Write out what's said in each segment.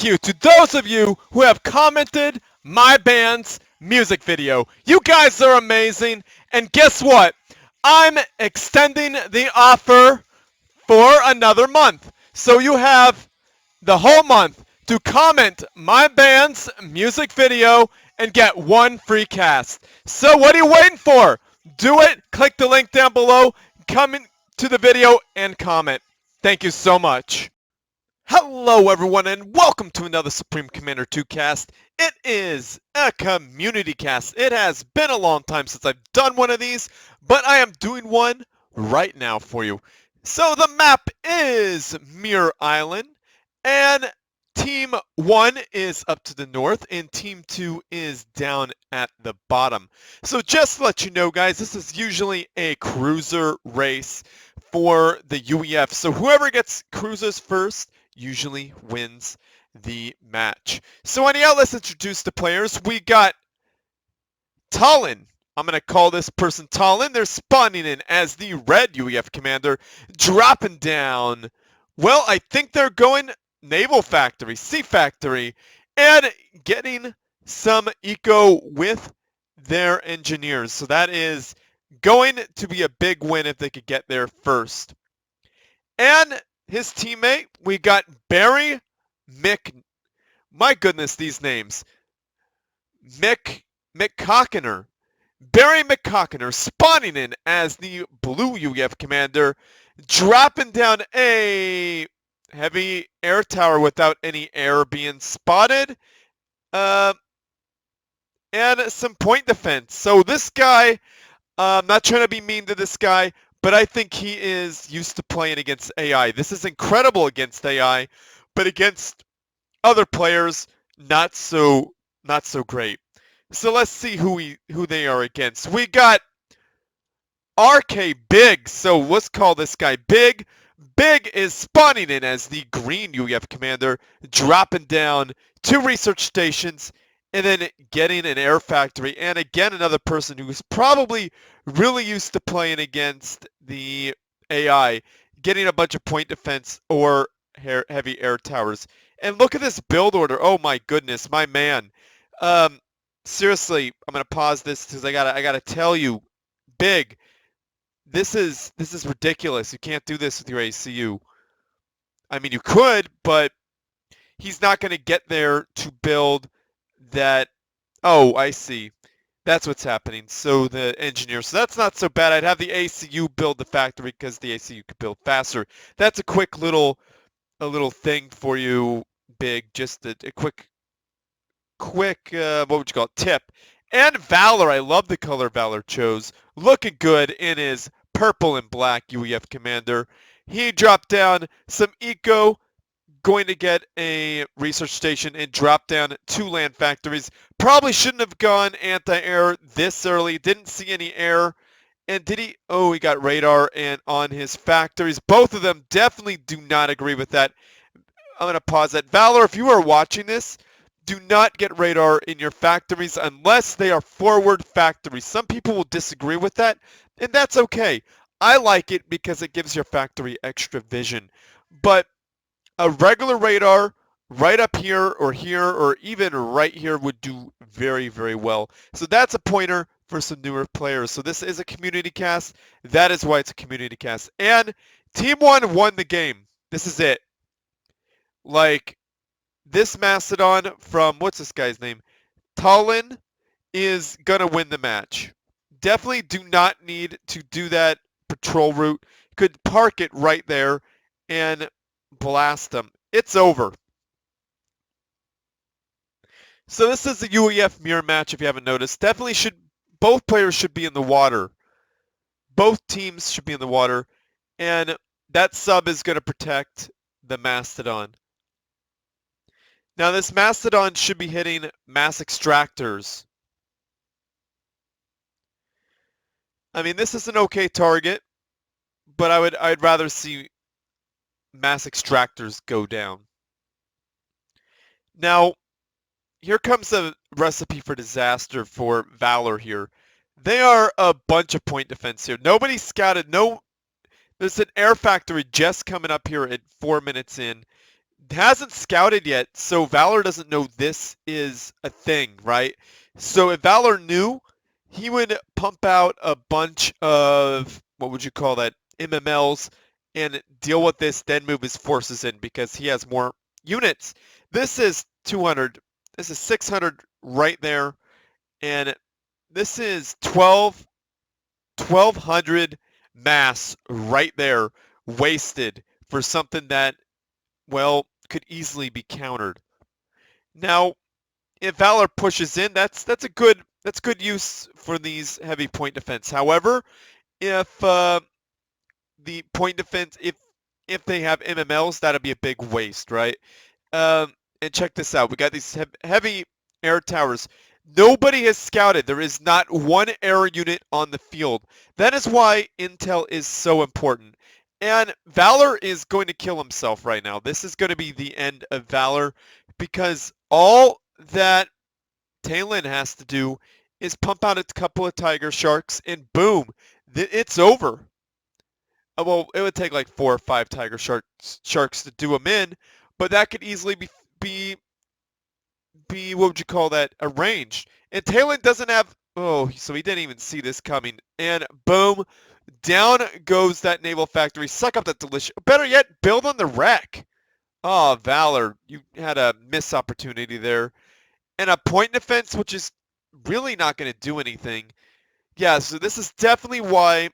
you to those of you who have commented my band's music video. You guys are amazing. And guess what? I'm extending the offer for another month. So you have the whole month to comment my band's music video and get one free cast. So what are you waiting for? Do it. Click the link down below. Come into the video and comment. Thank you so much. Hello everyone and welcome to another Supreme Commander 2 cast. It is a community cast. It has been a long time since I've done one of these, but I am doing one right now for you. So the map is Muir Island, and Team 1 is up to the north, and Team 2 is down at the bottom. So just to let you know, guys, this is usually a cruiser race for the UEF. So whoever gets cruisers first usually wins the match. So anyhow, let's introduce the players. We got Talyn. I'm going to call this person Talyn. They're spawning in as the red UEF commander, dropping down. Well, I think they're going Naval Factory, Sea Factory, and getting some eco with their engineers. So that is going to be a big win if they could get there first. And his teammate, we got Barry my goodness, these names. McKockiner. Barry McKockiner spawning in as the blue UEF commander, dropping down a heavy air tower without any air being spotted, and some point defense. So this guy, I'm not trying to be mean to this guy, but I think he is used to playing against AI. This is incredible against AI, but against other players, not so great. So let's see who they are against. We got RK Big. So let's call this guy Big. Big is spawning in as the green UEF commander, dropping down 2 research stations, and then getting an air factory. And again, another person who is probably really used to playing against the AI, getting a bunch of point defense or heavy air towers. And look at this build order. Oh my goodness, my man. Seriously, I'm gonna pause this because I gotta tell you, Big, this is ridiculous. You can't do this with your ACU. I mean, you could, but he's not gonna get there to build that. Oh, I see. That's what's happening. So the engineer. So that's not so bad. I'd have the ACU build the factory because the ACU could build faster. That's a quick little thing for you, Big. Just a quick what would you call it? Tip. And Valor. I love the color Valor chose. Looking good in his purple and black UEF commander. He dropped down some eco, going to get a research station and drop down 2 land factories. Probably shouldn't have gone anti-air this early. Didn't see any air. And did he? Oh, he got radar and on his factories. Both of them definitely do not agree with that. I'm going to pause that. Valor, if you are watching this, do not get radar in your factories unless they are forward factories. Some people will disagree with that, and that's okay. I like it because it gives your factory extra vision. But a regular radar right up here or even right here would do very, very well. So that's a pointer for some newer players. So this is a community cast. That is why it's a community cast. And Team 1 won the game. This is it. Like, this Mastodon from, what's this guy's name? Talyn is going to win the match. Definitely do not need to do that patrol route. Could park it right there and blast them. It's over. So this is the UEF mirror match if you haven't noticed. Definitely both players should be in the water. Both teams should be in the water. And that sub is going to protect the Mastodon. Now this Mastodon should be hitting mass extractors. I mean, this is an okay target, but I'd rather see mass extractors go down. Now, here comes a recipe for disaster for Valor here. They are a bunch of point defense here. Nobody scouted. There's an air factory just coming up here at 4 minutes in. hasn't scouted yet, so Valor doesn't know this is a thing, right? So if Valor knew, he would pump out a bunch of, what would you call that, MMLs, and deal with this, then move his forces in because he has more units. This is 200, this is 600 right there, and this is 1200 mass right there wasted for something that, well, could easily be countered. Now, if Valor pushes in, that's good use for these heavy point defense. However, if the point defense, if they have MMLs, that'd be a big waste, right? And check this out. We got these heavy air towers. Nobody has scouted. There is not one air unit on the field. That is why intel is so important. And Valor is going to kill himself right now. This is going to be the end of Valor because all that Talyn has to do is pump out a couple of Tiger Sharks and boom, it's over. Well, it would take like 4 or 5 Tiger Sharks to do them in, but that could easily be what would you call that, arranged. And Talyn doesn't have, oh, so he didn't even see this coming. And boom, down goes that naval factory. Suck up that delicious, better yet, build on the wreck. Oh, Valor, you had a missed opportunity there. And a point defense, which is really not going to do anything. Yeah, so this is definitely why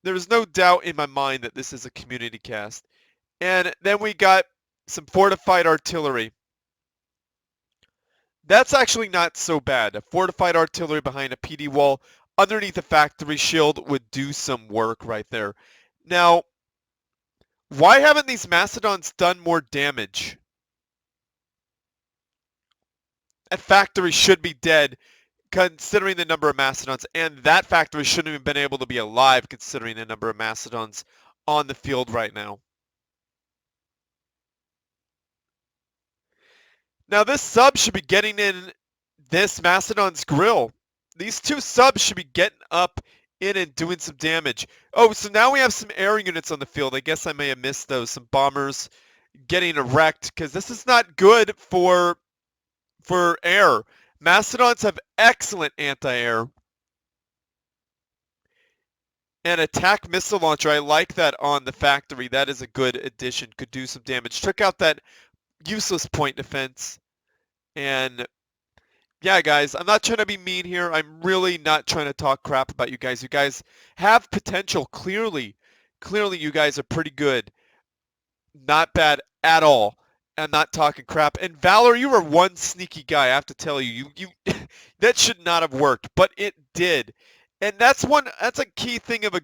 there's no doubt in my mind that this is a community cast. And then we got some fortified artillery. That's actually not so bad. A fortified artillery behind a PD wall underneath a factory shield would do some work right there. Now, why haven't these Mastodons done more damage? That factory should be dead considering the number of Mastodons, and that factory shouldn't have been able to be alive considering the number of Mastodons on the field right now. Now this sub should be getting in this Mastodon's grill. These 2 subs should be getting up in and doing some damage. Oh, so now we have some air units on the field. I guess I may have missed those. Some bombers getting wrecked because this is not good for air. Mastodons have excellent anti-air. And attack missile launcher, I like that on the factory. That is a good addition. Could do some damage. Check out that useless point defense. And yeah, guys, I'm not trying to be mean here. I'm really not trying to talk crap about you guys. You guys have potential, clearly. Clearly, you guys are pretty good. Not bad at all. I'm not talking crap. And Valor, you were one sneaky guy, I have to tell you. You that should not have worked, but it did. And that's a key thing of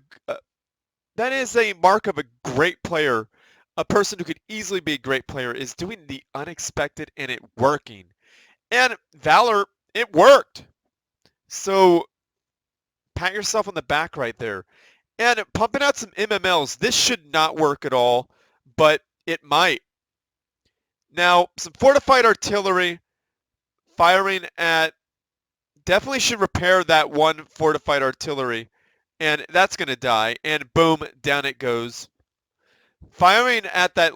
that is a mark of a great player. A person who could easily be a great player is doing the unexpected and it working. And Valor, it worked. So pat yourself on the back right there. And pumping out some MMLs. This should not work at all, but it might. Now, some fortified artillery firing at, definitely should repair that one fortified artillery. And that's going to die. And boom, down it goes. Firing at that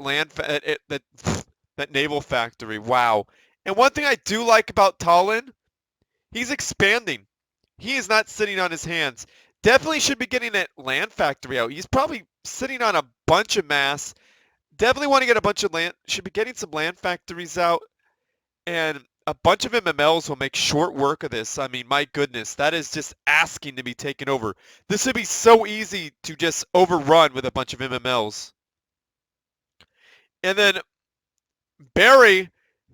that naval factory. Wow. And one thing I do like about Talyn, he's expanding. He is not sitting on his hands. Definitely should be getting that land factory out. He's probably sitting on a bunch of mass. Definitely want to get a bunch of land. Should be getting some land factories out. And a bunch of MMLs will make short work of this. I mean, my goodness, that is just asking to be taken over. This would be so easy to just overrun with a bunch of MMLs. And then Barry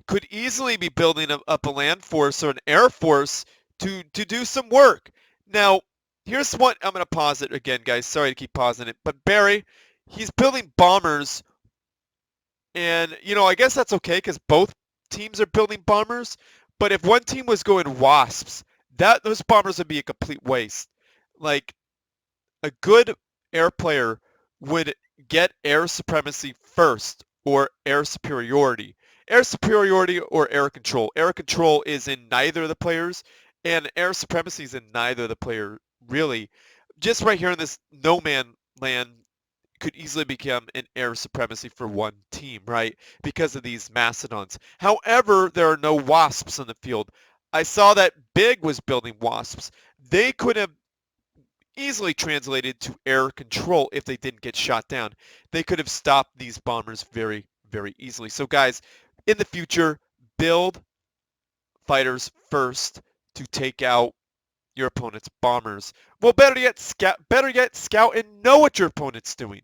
could easily be building up a land force or an air force to do some work. Now, here's what, I'm going to pause it again, guys. Sorry to keep pausing it. But Barry, he's building bombers. And, I guess that's okay because both teams are building bombers. But if one team was going wasps, those bombers would be a complete waste. Like, a good air player would get air supremacy first or air superiority. Air superiority or air control. Air control is in neither of the players, and air supremacy is in neither of the player, really. Just right here in this no man land could easily become an air supremacy for one team, right? Because of these Mastodons. However, there are no Wasps on the field. I saw that Big was building Wasps. They could have easily translated to air control if they didn't get shot down. They could have stopped these bombers very, very easily. So guys, in the future, build fighters first to take out your opponent's bombers. Well, better yet, scout and know what your opponent's doing.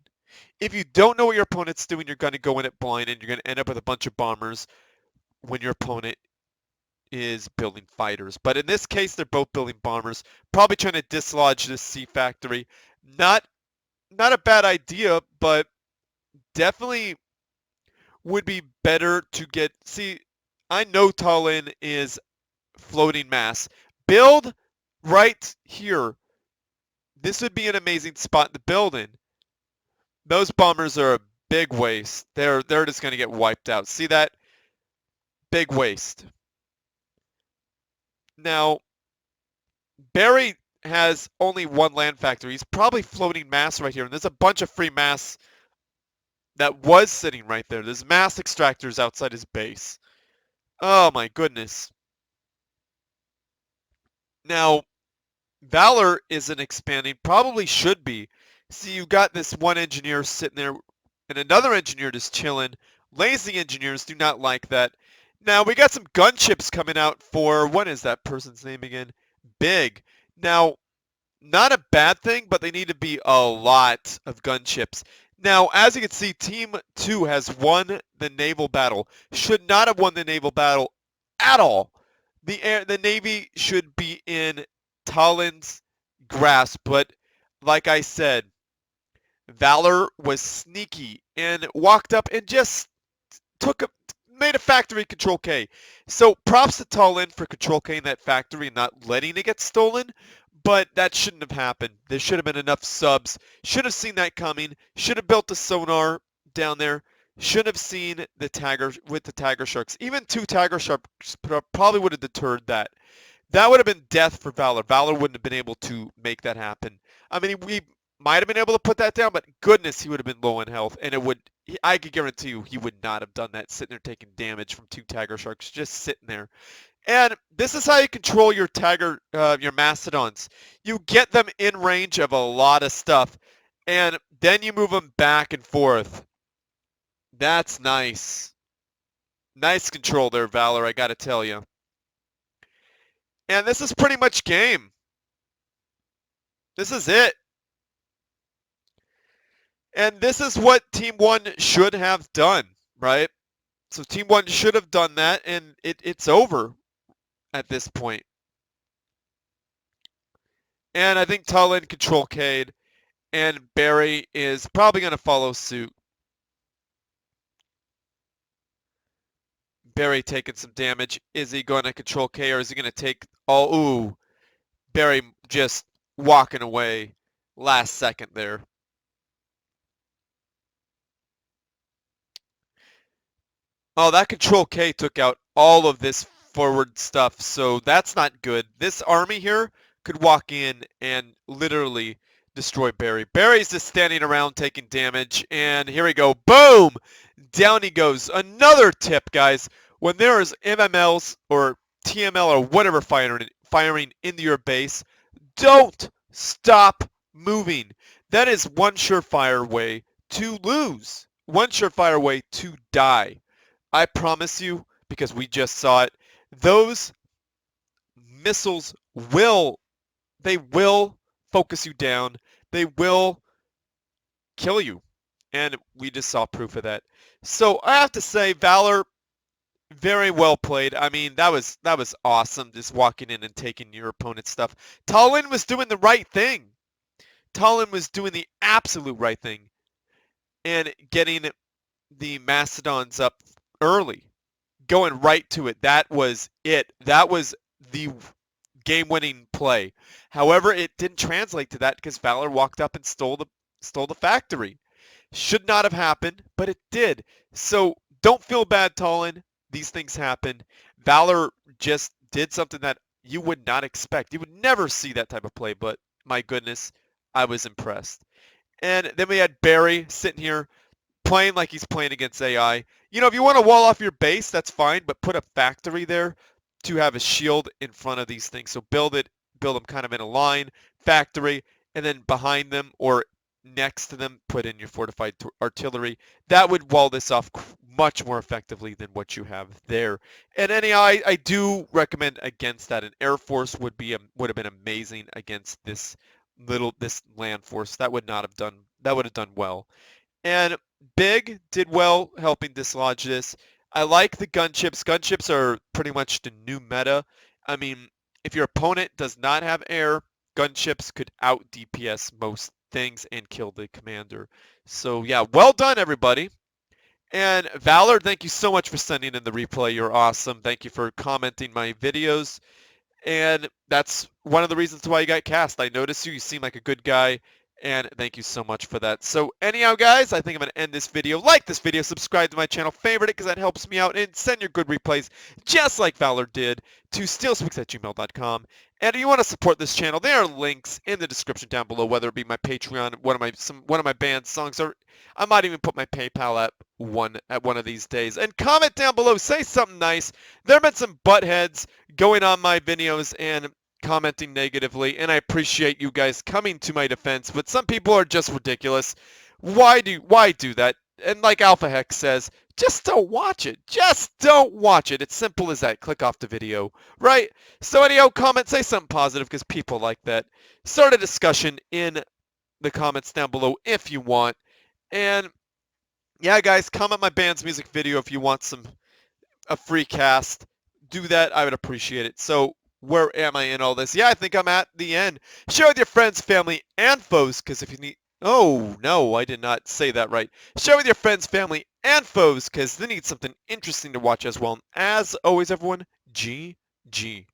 If you don't know what your opponent's doing, you're going to go in it blind and you're going to end up with a bunch of bombers when your opponent is building fighters. But in this case, they're both building bombers, probably trying to dislodge this sea factory. Not not a bad idea, but definitely would be better to get. See, I know Talyn is floating mass. Build right here. This would be an amazing spot to build in. Those bombers are a big waste. They're just going to get wiped out. See that? Big waste. Now, Barry has only one land factory. He's probably floating mass right here. And there's a bunch of free mass that was sitting right there. There's mass extractors outside his base. Oh my goodness. Now, Valor isn't expanding. Probably should be. See, you got this one engineer sitting there and another engineer just chilling. Lazy engineers do not like that. Now, we got some gunships coming out for, what is that person's name again? Big. Now, not a bad thing, but they need to be a lot of gunships. Now, as you can see, Team 2 has won the naval battle. Should not have won the naval battle at all. The Navy should be in Talyn's grasp, but like I said, Valor was sneaky and walked up and just made a factory Control K. So props to Talyn for Control K in that factory and not letting it get stolen, but that shouldn't have happened. There should have been enough subs. Should have seen that coming. Should have built the sonar down there. Should have seen the Tiger with the Tiger Sharks. Even 2 Tiger Sharks probably would have deterred that. That would have been death for Valor. Valor wouldn't have been able to make that happen. I mean, we might have been able to put that down, but goodness, he would have been low in health, and I could guarantee you he would not have done that, sitting there taking damage from 2 Tiger Sharks, just sitting there. And this is how you control your your Mastodons. You get them in range of a lot of stuff, and then you move them back and forth. That's nice. Nice control there, Valor, I gotta tell you. And this is pretty much game. This is it. And this is what Team 1 should have done, right? So Team 1 should have done that, and it's over at this point. And I think Talyn Control K'd, and Barry is probably going to follow suit. Barry taking some damage. Is he going to Control K, or is he going to take all? Ooh, Barry just walking away last second there. Oh, that Control K took out all of this forward stuff, so that's not good. This army here could walk in and literally destroy Barry. Barry's just standing around taking damage, and here we go. Boom! Down he goes. Another tip, guys. When there is MMLs or TML or whatever firing into your base, don't stop moving. That is one surefire way to lose. One surefire way to die. I promise you, because we just saw it, those missiles will focus you down. They will kill you. And we just saw proof of that. So I have to say, Valor, very well played. I mean, that was awesome, just walking in and taking your opponent's stuff. Talyn was doing the right thing. Talyn was doing the absolute right thing and getting the Mastodons up early, going right to it. That was it. That was the game-winning play. However, it didn't translate to that because Valor walked up and stole the factory. Should not have happened, but it did. So don't feel bad, Talyn. These things happen. Valor just did something that you would not expect. You would never see that type of play, but my goodness, I was impressed. And then we had Barry sitting here playing like he's playing against AI. You know, if you want to wall off your base, that's fine, but put a factory there to have a shield in front of these things. So build them kind of in a line, factory, and then behind them or next to them, put in your fortified artillery. That would wall this off much more effectively than what you have there. And anyhow, I do recommend against that. An air force would have been amazing against this land force. That would have done well. And Big did well helping dislodge this. I like the gunships. Gunships are pretty much the new meta. I mean, if your opponent does not have air, gunships could out DPS most things and kill the commander. So yeah, well done everybody. And Valor, thank you so much for sending in the replay. You're awesome. Thank you for commenting my videos. And that's one of the reasons why you got cast. I noticed you. You seem like a good guy. And thank you so much for that. So anyhow, guys, I think I'm going to end this video. Like this video, subscribe to my channel, favorite it because that helps me out, and send your good replays, just like Valor did, to stealspeaks@gmail.com. And if you want to support this channel, there are links in the description down below, whether it be my Patreon, one of my band songs, or I might even put my PayPal at one of these days. And comment down below, say something nice. There have been some buttheads going on my videos and commenting negatively, and I appreciate you guys coming to my defense, but some people are just ridiculous. Why do that? And like Alpha Hex says, just don't watch it. Just don't watch it. It's simple as that. Click off the video, right? So anyhow, comment, say something positive because people like that. Start a discussion in the comments down below if you want. And yeah, guys, comment my band's music video if you want a free cast. Do that. I would appreciate it. So where am I in all this? Yeah, I think I'm at the end. Share with your friends, family, and foes, because if you need... Oh, no, I did not say that right. Share with your friends, family, and foes, because they need something interesting to watch as well. As always, everyone, GG.